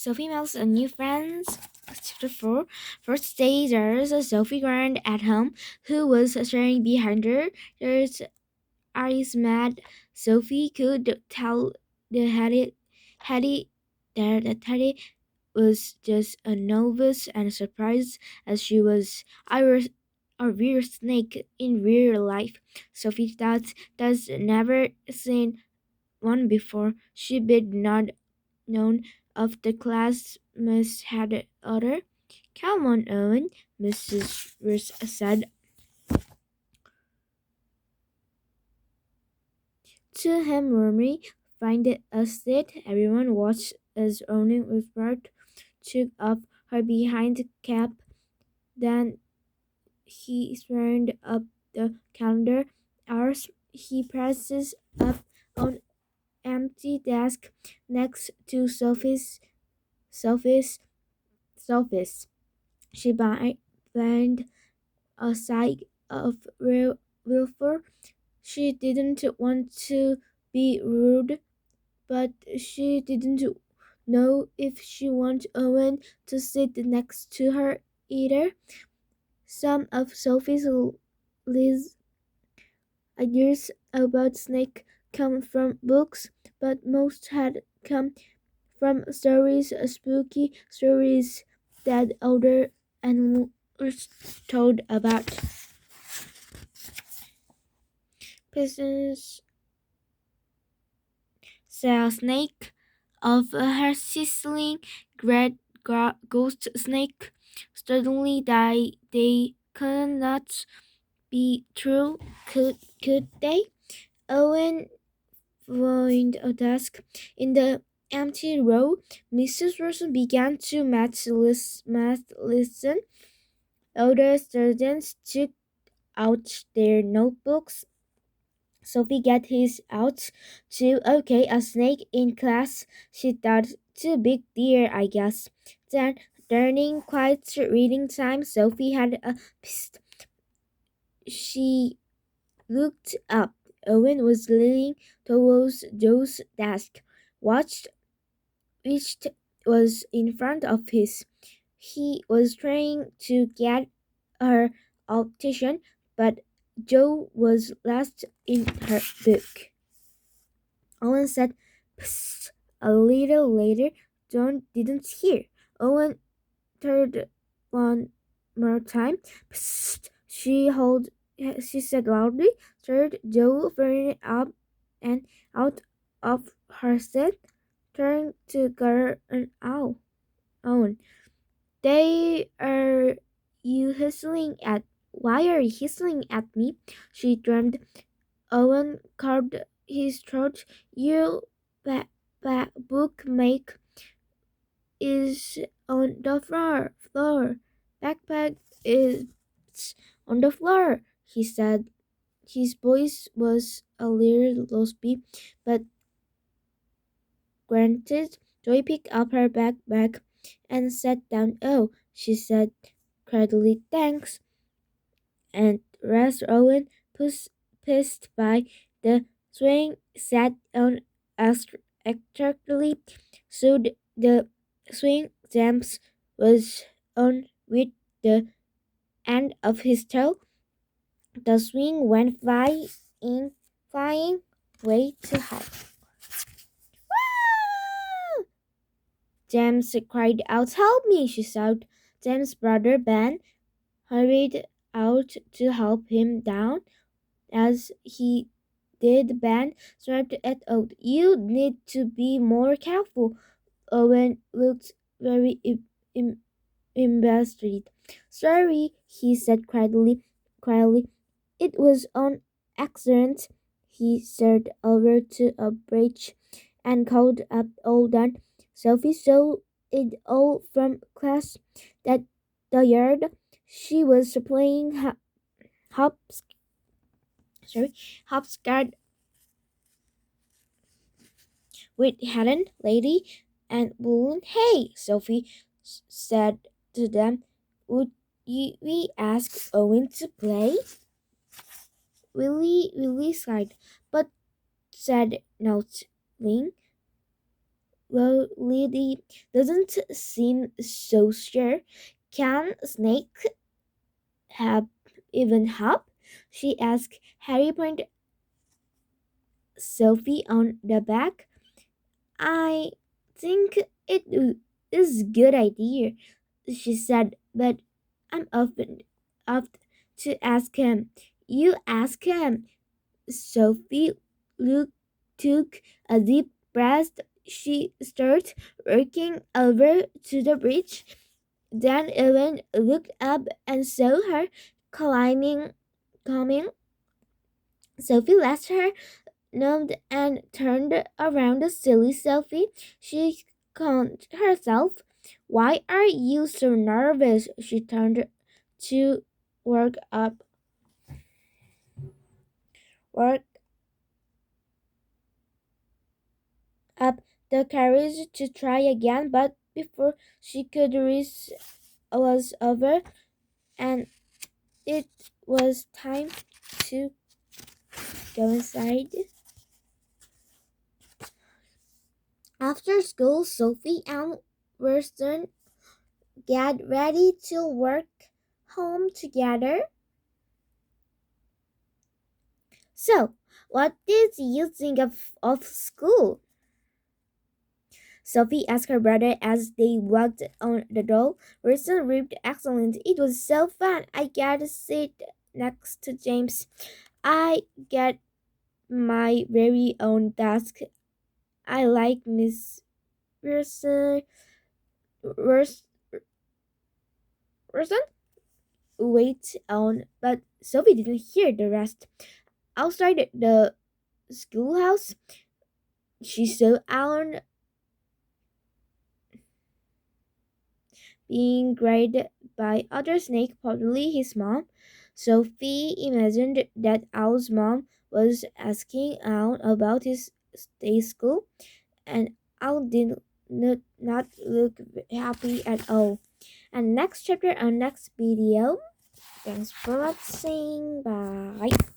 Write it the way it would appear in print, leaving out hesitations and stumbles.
Sophie makes a new friends. Chapter 4. First day, there's a Sophie Grant at home who was staring behind her. There's Iris mad. Sophie could tell the Hattie that the Hattie was just as nervous and surprised as she was. Iris a real snake in real life. Sophie thought that's never seen one before. She did not known of the class must had other. Come on, Owen, Mrs. Roos said to him warmly. Find a seat. Everyone watched as Owen whispered, took off her behind cap. Then he turned up the calendar hours. He presses up on empty desk next to Sophie's. She bent aside of Wilford. She didn't want to be rude, but she didn't know if she wanted Owen to sit next to her either. Some of Sophie's ideas about snake come from books, but most had come from stories, spooky stories that older animals told about. Peasants saw a snake of her sizzling red ghost snake. Suddenly they could not be true, could they? Owen found a desk in the empty row. Mrs. Wilson began to math listen. Older students took out their notebooks. Sophie got his out too. Okay, a snake in class. She thought, too big dear, I guess. Then, during quiet reading time, Sophie had a psst. She looked up. Owen was leaning towards Joe's desk, watched which was in front of his. He was trying to get her attention, but Joe was lost in her book. Owen said, "Psst." A little later, John didn't hear. Owen turned one more time. "Psst," she said loudly. Turned Joe turned up and out of her seat, trying to get an owl. Owen, they are you hustling at? Why are you hustling at me? She dreamed. Owen caught his throat. You bookmake is on the floor. Backpack is on the floor, he said. His voice was a little raspy, but granted. Joy picked up her backpack and sat down. Oh, she said cradily, thanks. And Ras Owen pushed by the swing, sat on exactly so the swing jumps was on with the end of his toe. The swing went flying way too high. Woo! James cried out, help me, she shouted. James' brother Ben hurried out to help him down. As he did, Ben snapped it out. You need to be more careful. Owen looked very embarrassed. Sorry, he said quietly. It was on accident. He stared over to a bridge and called up all done. Sophie saw it all from class that the yard she was playing hopscotch with Helen, Lady, and Balloon. Hey, Sophie said to them, would we ask Owen to play? Willie sighed, but said nothing. Lily doesn't seem so sure. Can Snake have even help? She asked. Harry pointed Sophie on the back. I think it is a good idea, she said, but I'm up to ask him. You ask him. Sophie look, took a deep breath. She started walking over to the bridge. Then Ellen looked up and saw her coming. Sophie left her numbed and turned around the silly Sophie. She caught herself. Why are you so nervous? She turned to work up work up the courage to try again, but before she could reach was over and it was time to go inside. After school, Sophie and Winston get ready to work home together. So, what did you think of school? Sophie asked her brother as they walked on the door. Winston ripped excellent. It was so fun. I get to sit next to James. I get my very own desk. I like Miss Wilson. Wors- Wilson? Wait on, but Sophie didn't hear the rest. Outside the schoolhouse, she saw Alan being guided by other snake, probably his mom. Sophie imagined that Al's mom was asking Al about his day school, and Al did not look happy at all. And next chapter and next video. Thanks for watching. Bye.